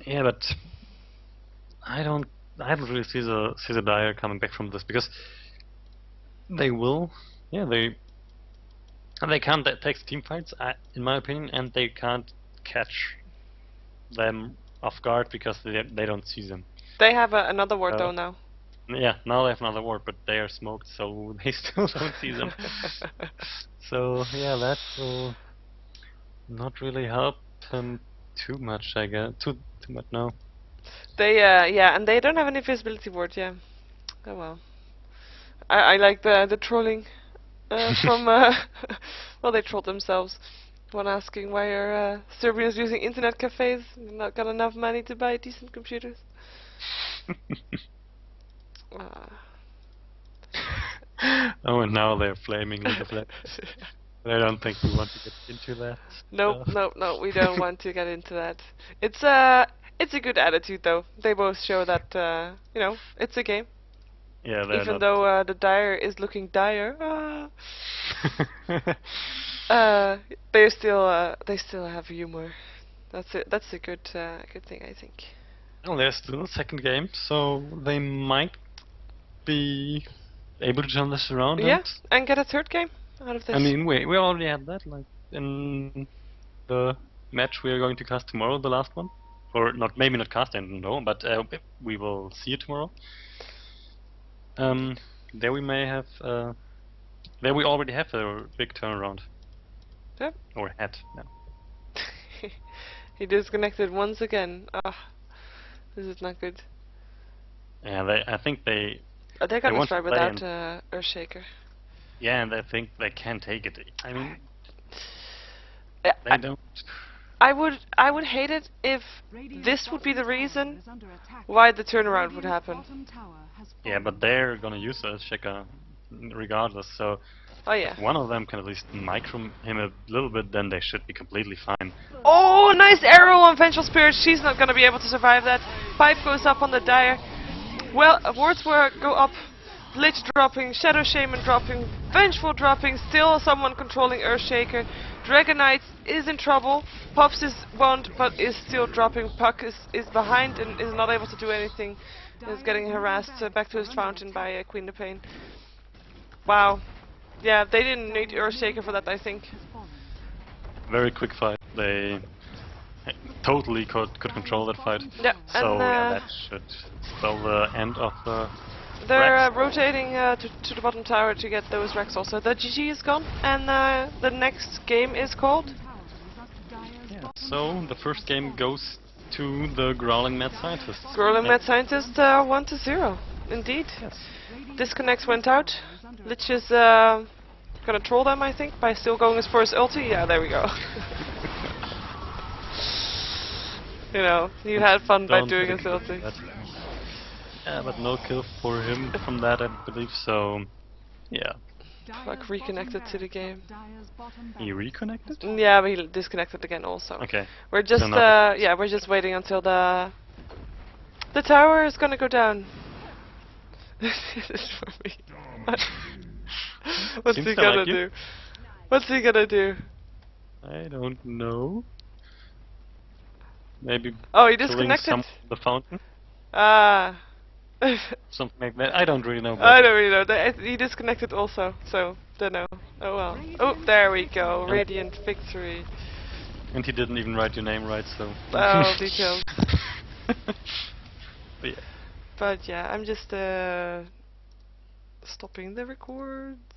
Yeah, but I don't really see the Dire coming back from this, because they will, they can't take team fights, in my opinion, and they can't catch them off guard because they don't see them.
They have another ward though now.
Yeah, now they have another ward, but they are smoked, so they still don't see them. So yeah, that will not really help them too much, I guess. Too much, no.
They and they don't have any visibility ward. Yeah. Oh well. I like the trolling from well, they trolled themselves. One asking why are Serbians using internet cafes? Not got enough money to buy decent computers.
Oh, and now they're flaming League of Legends. I don't think we want to get into that.
Nope, no, we don't want to get into that. It's a good attitude though. They both show that you know, it's a game.
Yeah,
even though the Dire is looking dire, they still have humor. That's a good thing, I think.
Well, there's still a second game, so they might be able to turn this around.
Yeah, and get a third game out of this.
I mean, we already had that, like in the match we are going to cast tomorrow, the last one, or not, maybe not cast, I don't know, but we will see it tomorrow. There we may have, there we already have a big turnaround.
Yep.
Or had, yeah.
He disconnected once again. This is not good.
Yeah, I think they're
gonna try without Earthshaker.
Yeah, and I think they can take it. I mean,
they
don't.
I would hate it if this would be the reason why the turnaround would happen.
Yeah, but they're gonna use Earthshaker regardless, so if one of them can at least micro him a little bit, then they should be completely fine.
Oh, nice arrow on Vengeful Spirit. She's not gonna be able to survive that. Pipe goes up on the Dire. Well, wards go up. Lich dropping, Shadow Shaman dropping, Vengeful dropping, still someone controlling Earthshaker. Dragon Knight is in trouble. Pops his wand, but is still dropping. Puck is behind and is not able to do anything. Is getting harassed back to his fountain by Queen of Pain. Wow. Yeah, they didn't need Earthshaker for that, I think.
Very quick fight. They totally could control that fight.
Yeah,
so that should spell the end of the.
They're rotating to the bottom tower to get those Rex also. The GG is gone, and the next game is called?
Yeah, so the first game goes to the Growling Mad Scientists.
Growling Mad Scientists 1-0, indeed.
Yes.
Disconnects went out. Lich is gonna troll them, I think, by still going for his ulti. Yeah, there we go. You know, he had fun by doing his ulti.
Yeah, but no kill for him from that, I believe, so yeah.
Like reconnected to the game.
He reconnected?
Yeah, but he disconnected again also.
Okay.
We're just we're just waiting until the tower is gonna go down. This is for me. What's
Seems
he
to
gonna
like you.
do? What's he gonna do?
I don't know. Maybe
Oh, he
killing
disconnected.
some the fountain,
Ah.
something like that. I don't really know. But
I don't really know. He disconnected also, so don't know. Oh well. Oh, there we go.
And-
Radiant victory.
and he didn't even write your name right, so.
Oh, details.
But yeah.
But yeah, I'm just stopping the record.